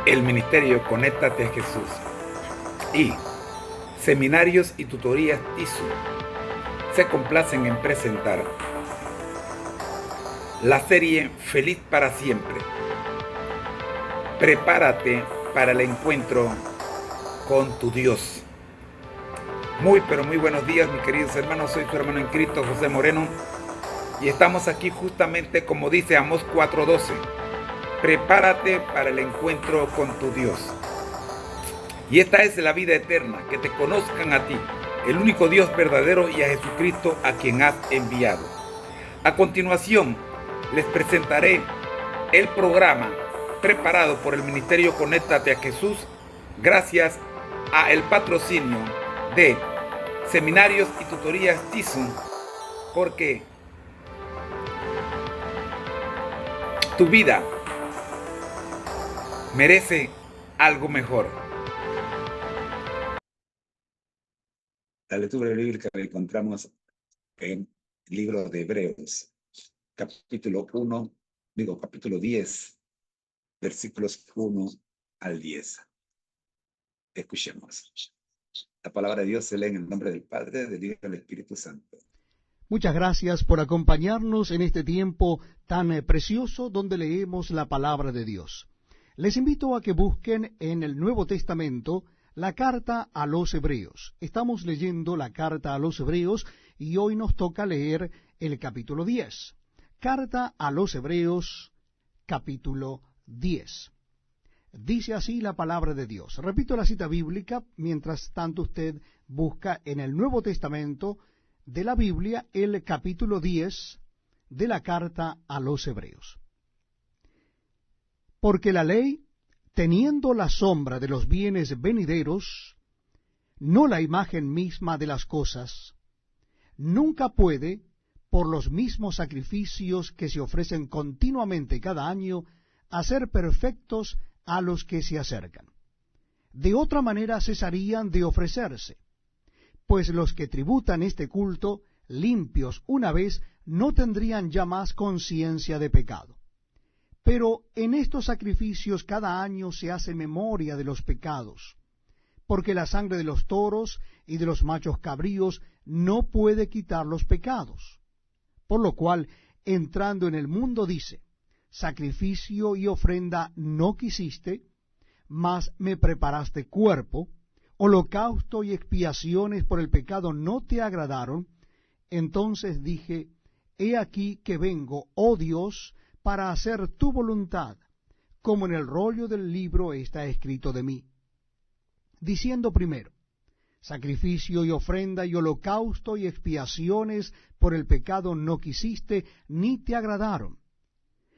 el ministerio Conéctate a Jesús y Seminarios y Tutorías TISU se complacen en presentar la serie Feliz para Siempre. Prepárate para el encuentro con tu Dios. Muy pero muy buenos días, mis queridos hermanos. Soy su hermano en Cristo, José Moreno, y estamos aquí justamente como dice Amós 4:12. Prepárate para el encuentro con tu Dios. Y esta es la vida eterna, que te conozcan a ti, el único Dios verdadero, y a Jesucristo a quien has enviado. A continuación, les presentaré el programa preparado por el Ministerio Conéctate a Jesús, gracias a el patrocinio de Seminarios y Tutorías TISU, porque tu vida merece algo mejor. La lectura bíblica la encontramos en el libro de Hebreos, capítulo 10, versículos 1 al 10. Escuchemos. La palabra de Dios se lee en el nombre del Padre, del Hijo y del Espíritu Santo. Muchas gracias por acompañarnos en este tiempo tan precioso donde leemos la palabra de Dios. Les invito a que busquen en el Nuevo Testamento la carta a los Hebreos. Estamos leyendo la carta a los Hebreos y hoy nos toca leer el capítulo 10. Carta a los Hebreos, capítulo 10. Dice así la palabra de Dios. Repito la cita bíblica, mientras tanto usted busca en el Nuevo Testamento de la Biblia el capítulo 10 de la carta a los Hebreos. Porque la ley, teniendo la sombra de los bienes venideros, no la imagen misma de las cosas, nunca puede, por los mismos sacrificios que se ofrecen continuamente cada año, hacer perfectos a los que se acercan. De otra manera cesarían de ofrecerse, pues los que tributan este culto, limpios una vez, no tendrían ya más conciencia de pecado. Pero en estos sacrificios cada año se hace memoria de los pecados, porque la sangre de los toros y de los machos cabríos no puede quitar los pecados. Por lo cual, entrando en el mundo, dice: sacrificio y ofrenda no quisiste, mas me preparaste cuerpo; holocausto y expiaciones por el pecado no te agradaron. Entonces dije: he aquí que vengo, oh Dios, para hacer tu voluntad, como en el rollo del libro está escrito de mí. Diciendo primero: sacrificio y ofrenda y holocausto y expiaciones por el pecado no quisiste, ni te agradaron,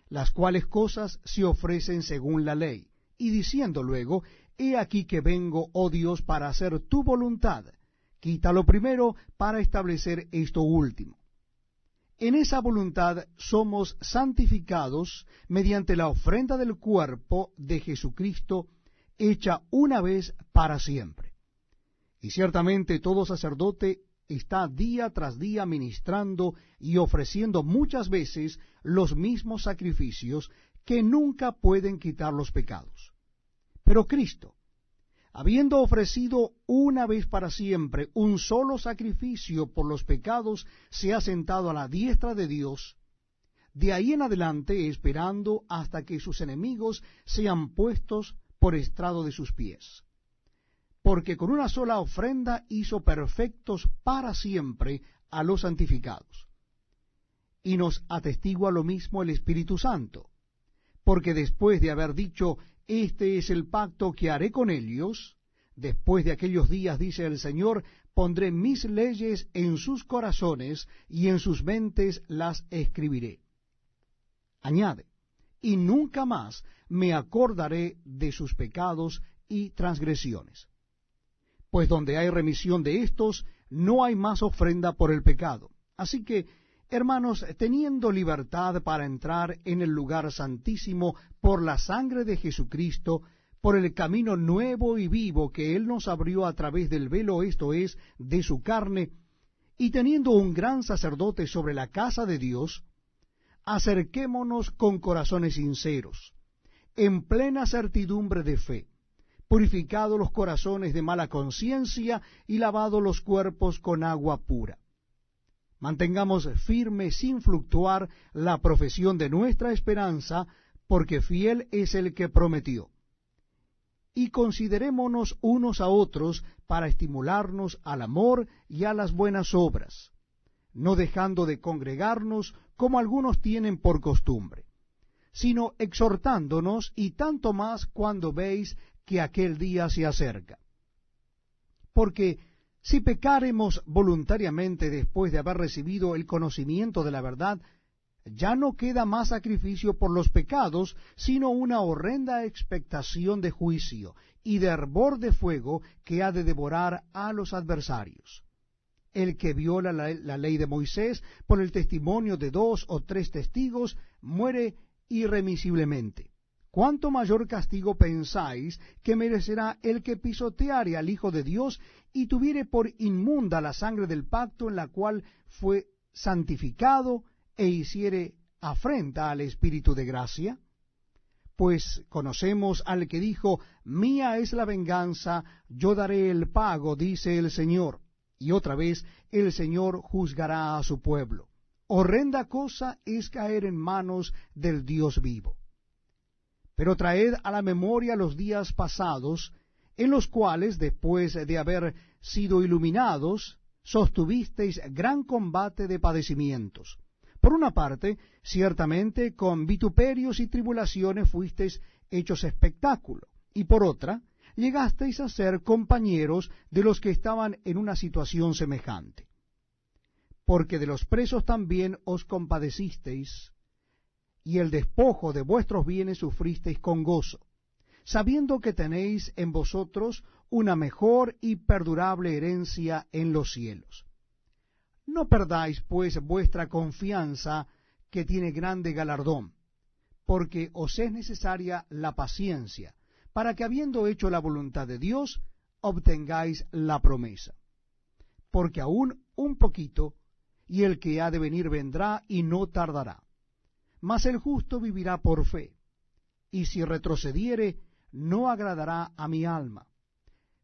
las cuales cosas se ofrecen según la ley. Y diciendo luego: he aquí que vengo, oh Dios, para hacer tu voluntad, quita lo primero para establecer esto último. En esa voluntad somos santificados mediante la ofrenda del cuerpo de Jesucristo, hecha una vez para siempre. Y ciertamente todo sacerdote está día tras día ministrando y ofreciendo muchas veces los mismos sacrificios que nunca pueden quitar los pecados. Pero Cristo, habiendo ofrecido una vez para siempre un solo sacrificio por los pecados, se ha sentado a la diestra de Dios, de ahí en adelante esperando hasta que sus enemigos sean puestos por estrado de sus pies. Porque con una sola ofrenda hizo perfectos para siempre a los santificados. Y nos atestigua lo mismo el Espíritu Santo, porque después de haber dicho: este es el pacto que haré con ellos, después de aquellos días, dice el Señor, pondré mis leyes en sus corazones y en sus mentes las escribiré. Añade: y nunca más me acordaré de sus pecados y transgresiones. Pues donde hay remisión de estos, no hay más ofrenda por el pecado. Así que, hermanos, teniendo libertad para entrar en el lugar santísimo por la sangre de Jesucristo, por el camino nuevo y vivo que Él nos abrió a través del velo, esto es, de su carne, y teniendo un gran sacerdote sobre la casa de Dios, acerquémonos con corazones sinceros, en plena certidumbre de fe, purificados los corazones de mala conciencia y lavados los cuerpos con agua pura. Mantengamos firme sin fluctuar la profesión de nuestra esperanza, porque fiel es el que prometió. Y considerémonos unos a otros para estimularnos al amor y a las buenas obras, no dejando de congregarnos como algunos tienen por costumbre, sino exhortándonos, y tanto más cuando veis que aquel día se acerca. Porque si pecáremos voluntariamente después de haber recibido el conocimiento de la verdad, ya no queda más sacrificio por los pecados, sino una horrenda expectación de juicio y de hervor de fuego que ha de devorar a los adversarios. El que viola la ley de Moisés por el testimonio de 2 o 3 testigos muere irremisiblemente. ¿Cuánto mayor castigo pensáis que merecerá el que pisoteare al Hijo de Dios y tuviere por inmunda la sangre del pacto en la cual fue santificado e hiciere afrenta al Espíritu de gracia? Pues conocemos al que dijo, mía es la venganza, yo daré el pago, dice el Señor. Y otra vez, el Señor juzgará a su pueblo. Horrenda cosa es caer en manos del Dios vivo. Pero traed a la memoria los días pasados, en los cuales, después de haber sido iluminados, sostuvisteis gran combate de padecimientos. Por una parte, ciertamente con vituperios y tribulaciones fuisteis hechos espectáculo, y por otra, llegasteis a ser compañeros de los que estaban en una situación semejante. Porque de los presos también os compadecisteis, y el despojo de vuestros bienes sufristeis con gozo, sabiendo que tenéis en vosotros una mejor y perdurable herencia en los cielos. No perdáis, pues, vuestra confianza, que tiene grande galardón, porque os es necesaria la paciencia, para que, habiendo hecho la voluntad de Dios, obtengáis la promesa. Porque aún un poquito, y el que ha de venir vendrá, y no tardará. Mas el justo vivirá por fe, y si retrocediere, no agradará a mi alma.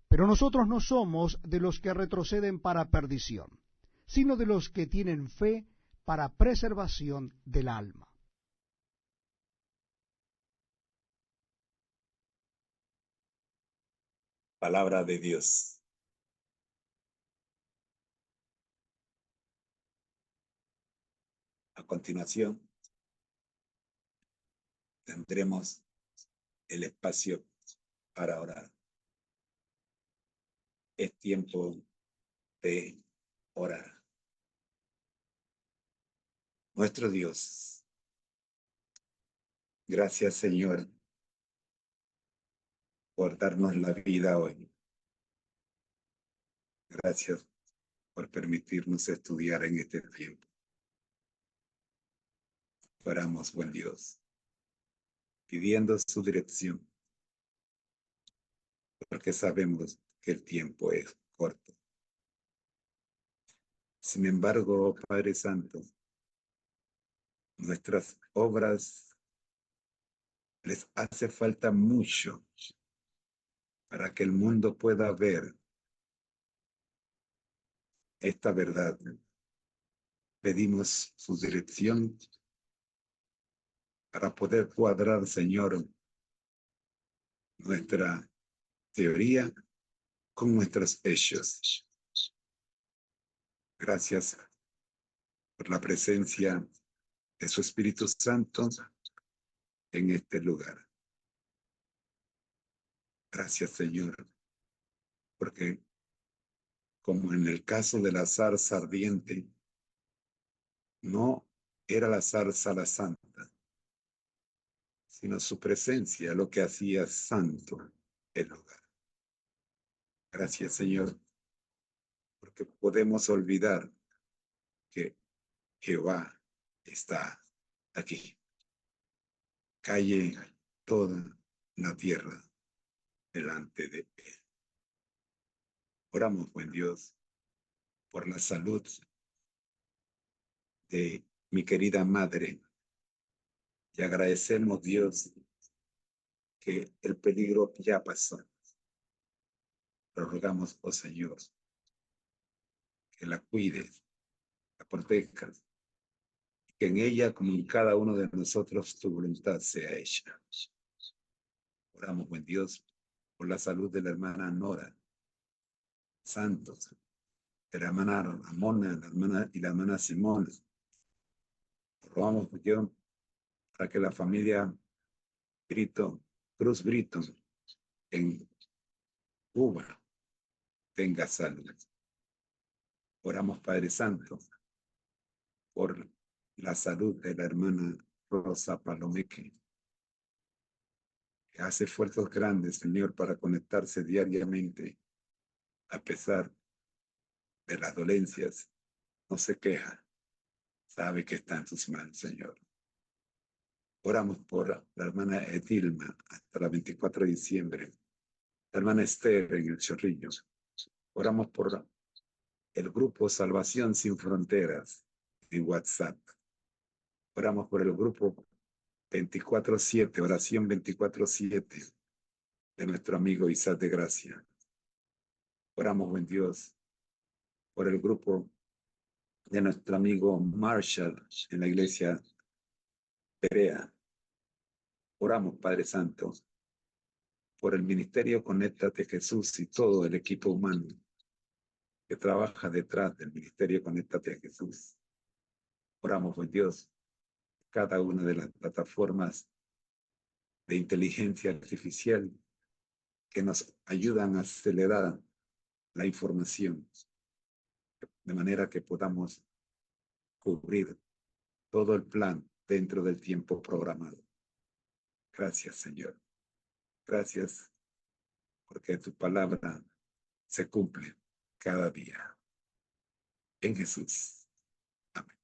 Pero nosotros no somos de los que retroceden para perdición, sino de los que tienen fe para preservación del alma. Palabra de Dios. A continuación, tendremos el espacio para orar. Es tiempo de orar. Nuestro Dios, gracias, Señor, por darnos la vida hoy. Gracias por permitirnos estudiar en este tiempo. Oramos, buen Dios, pidiendo su dirección, porque sabemos que el tiempo es corto. Sin embargo, Padre Santo, nuestras obras les hace falta mucho para que el mundo pueda ver esta verdad. Pedimos su dirección para poder cuadrar, Señor, nuestra teoría con nuestros hechos. Gracias por la presencia de su Espíritu Santo en este lugar. Gracias, Señor, porque como en el caso de la zarza ardiente, no era la zarza la santa, sino su presencia lo que hacía santo el lugar. Gracias, Señor, porque podemos olvidar que Jehová está aquí. Calle toda la tierra delante de él. Oramos, buen Dios, por la salud de mi querida madre, y agradecemos, Dios, que el peligro ya pasó. Pero rogamos, oh Señor, que la cuides, la protejas, que en ella, como en cada uno de nosotros, tu voluntad sea hecha. Oramos, buen Dios, por la salud de la hermana Nora Santos, de la hermana Ramona, la hermana y la hermana Simón. Rogamos, buen Dios, para que la familia Cruz Brito en Cuba tenga salud. Oramos, Padre Santo, por la salud de la hermana Rosa Palomeque, que hace esfuerzos grandes, Señor, para conectarse diariamente, a pesar de las dolencias. No se queja, sabe que está en tus manos, Señor. Oramos por la hermana Edilma hasta el 24 de diciembre, la hermana Esther en el Chorrillo. Oramos por el grupo Salvación Sin Fronteras en WhatsApp. Oramos por el grupo 24/7, oración 24/7 de nuestro amigo Isaac de Gracia. Oramos, buen Dios, por el grupo de nuestro amigo Marshall en la iglesia Perea. Oramos, Padre Santo, por el ministerio Conéctate Jesús y todo el equipo humano que trabaja detrás del ministerio Conéctate a Jesús. Oramos, buen Dios, cada una de las plataformas de inteligencia artificial que nos ayudan a acelerar la información, de manera que podamos cubrir todo el plan dentro del tiempo programado. Gracias, Señor. Gracias porque tu palabra se cumple cada día. En Jesús. Amén.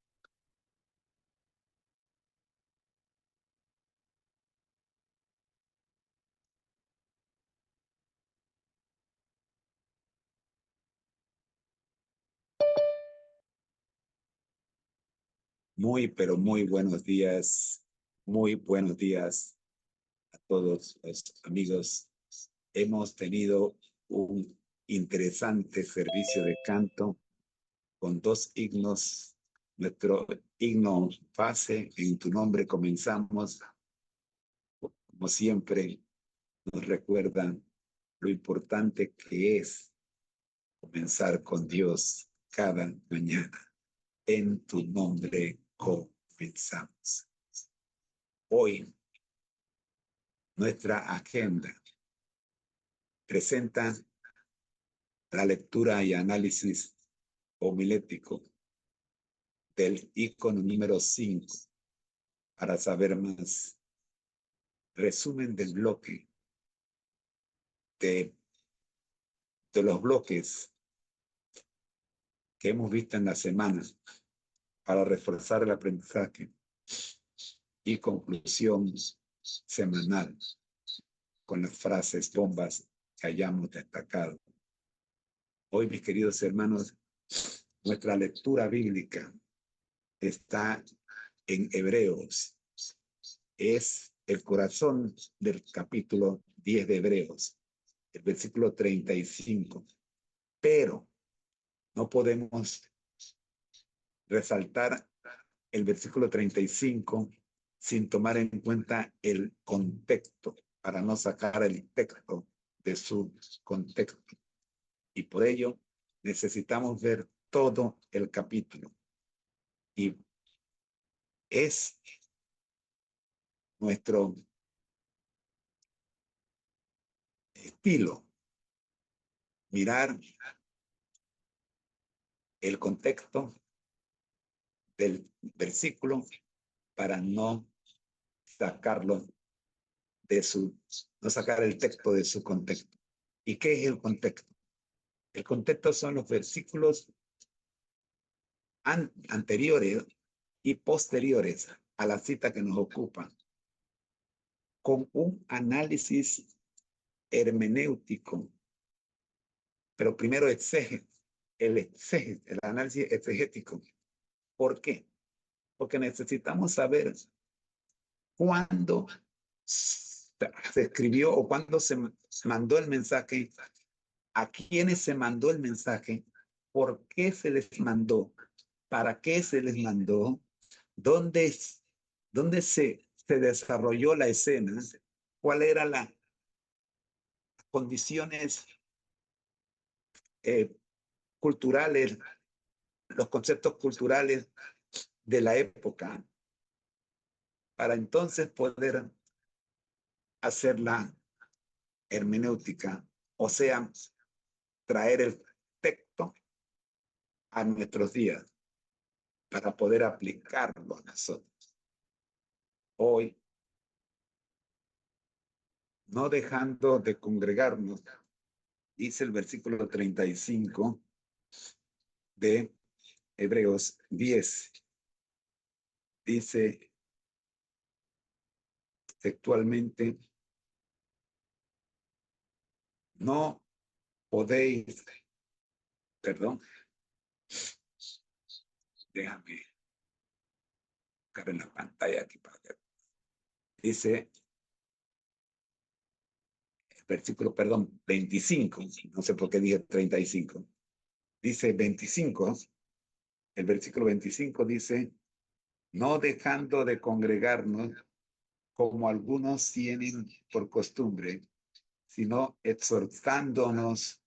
Muy, pero muy buenos días. Muy buenos días a todos los amigos. Hemos tenido un interesante servicio de canto con dos himnos. Nuestro himno base, en tu nombre comenzamos. Como siempre, nos recuerdan lo importante que es comenzar con Dios cada mañana. En tu nombre comenzamos. Hoy, nuestra agenda presenta la lectura y análisis homilético del icono número 5 para saber más. Resumen del bloque de los bloques que hemos visto en la semana para reforzar el aprendizaje y conclusión semanal con las frases bombas que hayamos destacado. Hoy, mis queridos hermanos, nuestra lectura bíblica está en Hebreos. Es el corazón del capítulo 10 de Hebreos, el versículo 35. Pero no podemos resaltar el versículo 35 sin tomar en cuenta el contexto, para no sacar el texto de su contexto. Y por ello necesitamos ver todo el capítulo. Y es nuestro estilo mirar el contexto del versículo para no sacarlo no sacar el texto de su contexto. ¿Y qué es el contexto? El contexto son los versículos anteriores y posteriores a la cita que nos ocupa, con un análisis hermenéutico, pero primero el análisis exegético. ¿Por qué? Porque necesitamos saber cuándo se escribió o cuándo se mandó el mensaje, a quiénes se mandó el mensaje, por qué se les mandó, para qué se les mandó, dónde, dónde se desarrolló la escena, cuál eran las condiciones culturales, los conceptos culturales de la época, para entonces poder hacer la hermenéutica, o sea, traer el texto a nuestros días para poder aplicarlo a nosotros. Hoy, no dejando de congregarnos, dice el versículo 35 de Hebreos 10. Dice textualmente, no podéis, perdón, déjame buscar en la pantalla aquí para ver. Dice el versículo, perdón, 25, no sé por qué dije 35. Dice 25, el versículo 25 dice, no dejando de congregarnos como algunos tienen por costumbre, sino exhortándonos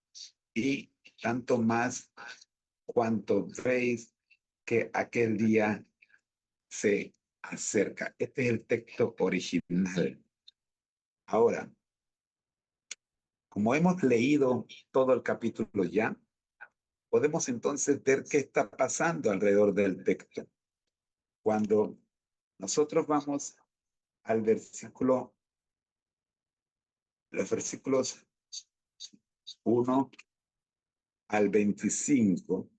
y tanto más cuanto veis que aquel día se acerca. Este es el texto original. Ahora, como hemos leído todo el capítulo ya, podemos entonces ver qué está pasando alrededor del texto. Cuando nosotros vamos al versículo, los versículos 1 al 25,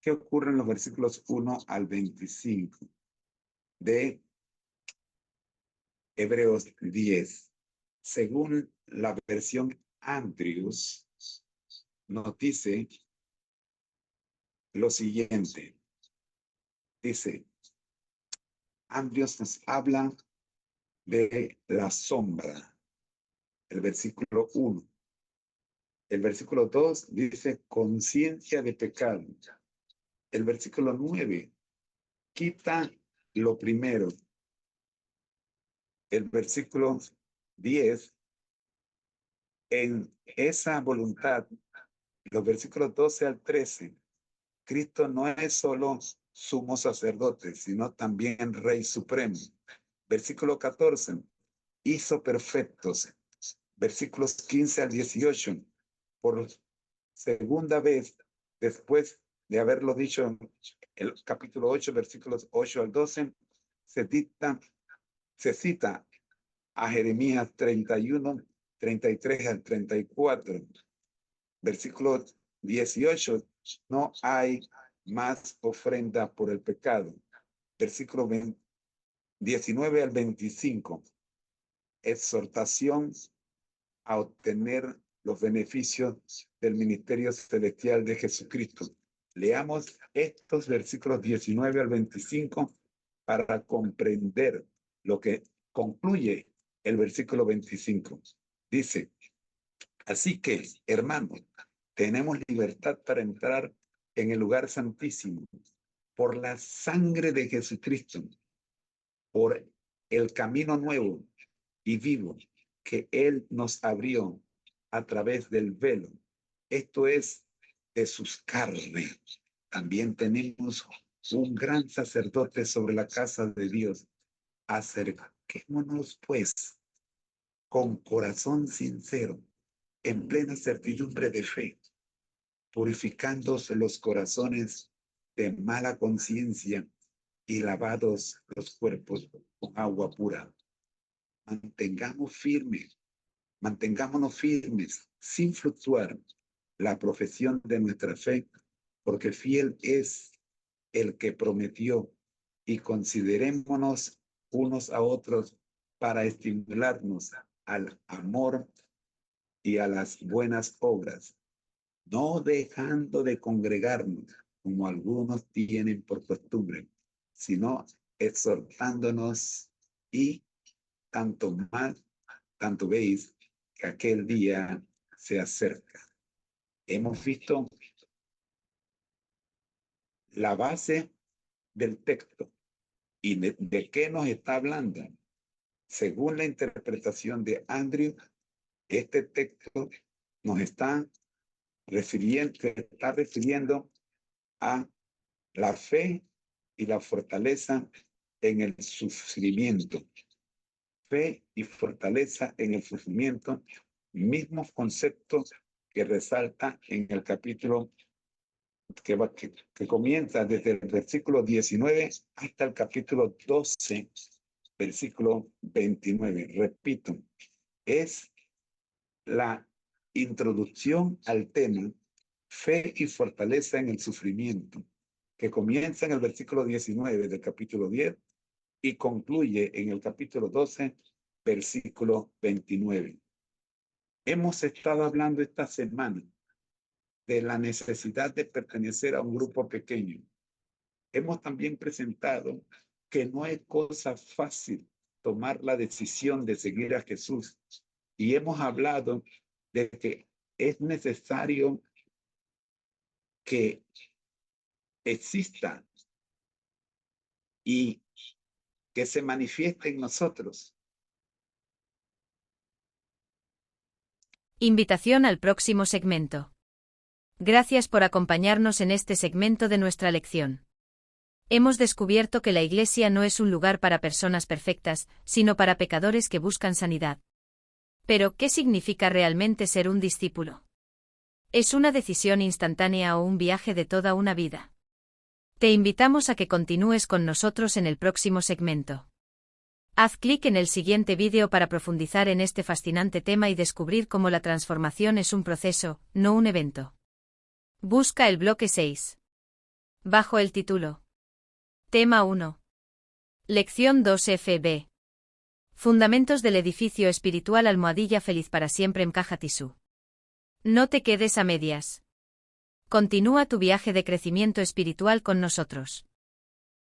¿qué ocurre en los versículos 1 al 25 de Hebreos 10? Según la versión Andrews, nos dice lo siguiente. Dice, Andrews nos habla de la sombra, el versículo 1. El versículo 2 dice conciencia de pecado. El versículo 9 quita lo primero. El versículo 10, en esa voluntad, los versículos 12 al 13, Cristo no es solo sumo sacerdote, sino también Rey Supremo. Versículo 14, hizo perfectos. Versículos 15 al 18, por segunda vez, después de haberlo dicho en el capítulo 8, versículos 8 al 12, se cita a Jeremías 31, 33 al 34. Versículo 18, no hay más ofrenda por el pecado. Versículo 19 al 25, exhortación a obtener los beneficios del ministerio celestial de Jesucristo. Leamos estos versículos 19 al 25 para comprender lo que concluye el versículo 25. Dice, así que, hermanos, tenemos libertad para entrar en el lugar santísimo por la sangre de Jesucristo, por el camino nuevo y vivo que Él nos abrió a través del velo. Esto es de sus carnes. También tenemos un gran sacerdote sobre la casa de Dios. Acerquémonos, pues, con corazón sincero, en plena certidumbre de fe, purificándose los corazones de mala conciencia y lavados los cuerpos con agua pura. Mantengámonos firmes, sin fluctuar, la profesión de nuestra fe, porque fiel es el que prometió, y considerémonos unos a otros para estimularnos al amor y a las buenas obras, no dejando de congregarnos como algunos tienen por costumbre, sino exhortándonos y tanto más tanto veis que aquel día se acerca. Hemos visto la base del texto y de qué nos está hablando. Según la interpretación de Andrew, este texto nos está refiriendo a la fe y la fortaleza en el sufrimiento. Fe y fortaleza en el sufrimiento, mismos conceptos que resalta en el capítulo que comienza desde el versículo 19 hasta el capítulo 12, versículo 29. Repito, es la introducción al tema fe y fortaleza en el sufrimiento, que comienza en el versículo 19 del capítulo 10 y concluye en el capítulo 12, versículo 29. Hemos estado hablando esta semana de la necesidad de pertenecer a un grupo pequeño. Hemos también presentado que no es cosa fácil tomar la decisión de seguir a Jesús. Y hemos hablado de que es necesario que exista y que se manifieste en nosotros. Invitación al próximo segmento. Gracias por acompañarnos en este segmento de nuestra lección. Hemos descubierto que la Iglesia no es un lugar para personas perfectas, sino para pecadores que buscan sanidad. Pero, ¿qué significa realmente ser un discípulo? ¿Es una decisión instantánea o un viaje de toda una vida? Te invitamos a que continúes con nosotros en el próximo segmento. Haz clic en el siguiente vídeo para profundizar en este fascinante tema y descubrir cómo la transformación es un proceso, no un evento. Busca el bloque 6. Bajo el título. Tema 1. Lección 2 FB. Fundamentos del edificio espiritual almohadilla feliz para siempre Mkha Tisú. No te quedes a medias. Continúa tu viaje de crecimiento espiritual con nosotros.